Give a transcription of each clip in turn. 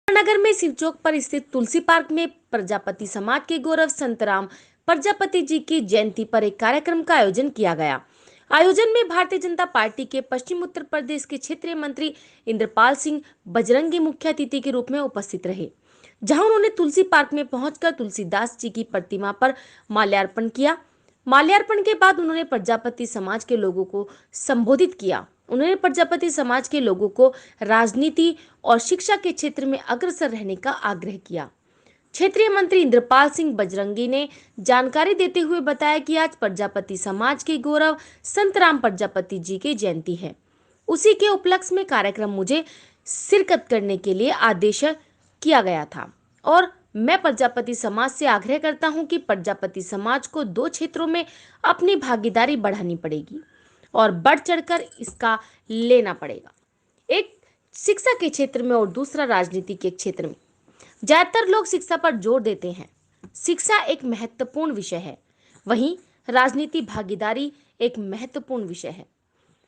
नगर में शिवचौक पर स्थित तुलसी पार्क में प्रजापति समाज के गौरव संतराम प्रजापति जी की जयंती पर एक कार्यक्रम का आयोजन किया गया। आयोजन में भारतीय जनता पार्टी के पश्चिम उत्तर प्रदेश के क्षेत्रीय मंत्री इंद्रपाल सिंह बजरंगी मुख्य अतिथि के रूप में उपस्थित रहे, जहां उन्होंने तुलसी पार्क में पहुंचकर तुलसीदास जी की प्रतिमा पर माल्यार्पण किया। माल्यार्पण के बाद उन्होंने प्रजापति समाज के लोगों को संबोधित किया। उन्होंने प्रजापति समाज के लोगों को राजनीति और शिक्षा के क्षेत्र में अग्रसर रहने का आग्रह किया। क्षेत्रीय मंत्री इंद्रपाल सिंह बजरंगी ने जानकारी देते हुए बताया कि आज प्रजापति समाज के गौरव संत राम प्रजापति जी की जयंती है। उसी के उपलक्ष्य में कार्यक्रम मुझे शिरकत करने के लिए आदेश किया गया था और मैं प्रजापति समाज से आग्रह करता हूं कि प्रजापति समाज को 2 क्षेत्रों में अपनी भागीदारी बढ़ानी पड़ेगी और बढ़ चढ़कर इसका लेना पड़ेगा। एक शिक्षा के क्षेत्र में और दूसरा राजनीति के क्षेत्र में। ज्यादातर लोग शिक्षा पर जोर देते हैं। शिक्षा एक महत्वपूर्ण विषय है, वहीं राजनीति भागीदारी एक महत्वपूर्ण विषय है।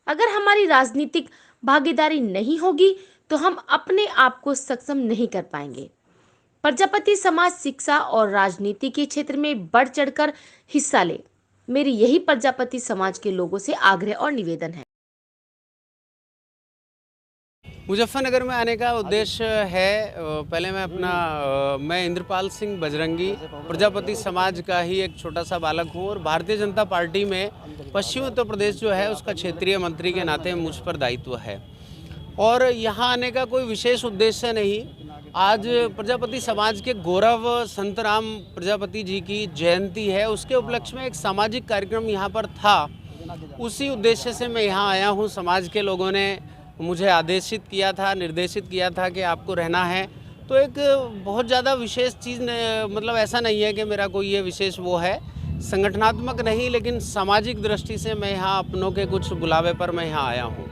अगर हमारी राजनीतिक भागीदारी नहीं होगी तो हम अपने आप को सक्षम नहीं कर पाएंगे। प्रजापति समाज शिक्षा और राजनीति के क्षेत्र में बढ़ चढ़कर हिस्सा ले, मेरी यही प्रजापति समाज के लोगों से आग्रह और निवेदन है। मुजफ्फरनगर में आने का उद्देश्य है, पहले मैं इंद्रपाल सिंह बजरंगी प्रजापति समाज का ही एक छोटा सा बालक हूँ और भारतीय जनता पार्टी में पश्चिम उत्तर प्रदेश जो है उसका क्षेत्रीय मंत्री के नाते मुझ पर दायित्व है और यहाँ आने का कोई विशेष उद्देश्य नहीं। आज प्रजापति समाज के गौरव संत राम प्रजापति जी की जयंती है, उसके उपलक्ष्य में एक सामाजिक कार्यक्रम यहाँ पर था। उसी उद्देश्य से मैं यहाँ आया हूँ। समाज के लोगों ने मुझे आदेशित किया था, निर्देशित किया था कि आपको रहना है। तो एक बहुत ज़्यादा विशेष चीज़ मतलब ऐसा नहीं है कि मेरा कोई ये विशेष वो है, संगठनात्मक नहीं, लेकिन सामाजिक दृष्टि से मैं यहाँ अपनों के कुछ बुलावे पर मैं यहाँ आया हूँ।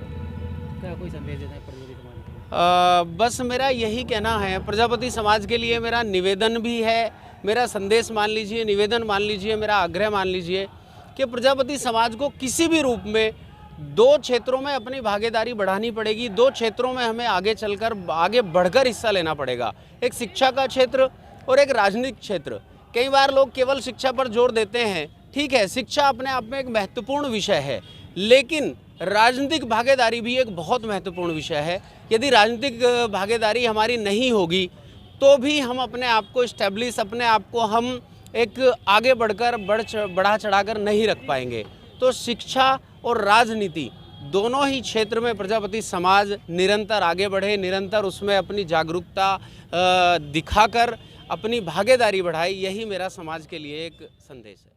क्या कोई संदेश देना है प्रजापति समाज को? बस मेरा यही कहना है, प्रजापति समाज के लिए मेरा निवेदन भी है, मेरा संदेश मान लीजिए, निवेदन मान लीजिए, मेरा आग्रह मान लीजिए कि प्रजापति समाज को किसी भी रूप में 2 क्षेत्रों में अपनी भागीदारी बढ़ानी पड़ेगी। 2 क्षेत्रों में हमें आगे बढ़कर हिस्सा लेना पड़ेगा, एक शिक्षा का क्षेत्र और एक राजनीतिक क्षेत्र। कई बार लोग केवल शिक्षा पर जोर देते हैं, ठीक है, शिक्षा अपने आप में एक महत्वपूर्ण विषय है, लेकिन राजनीतिक भागीदारी भी एक बहुत महत्वपूर्ण विषय है। यदि राजनीतिक भागीदारी हमारी नहीं होगी तो भी हम अपने आप को इस्टेब्लिश, अपने आप को हम एक आगे बढ़ा चढ़ाकर नहीं रख पाएंगे। तो शिक्षा और राजनीति दोनों ही क्षेत्र में प्रजापति समाज निरंतर आगे बढ़े, निरंतर उसमें अपनी जागरूकता दिखाकर अपनी भागीदारी बढ़ाए, यही मेरा समाज के लिए एक संदेश है।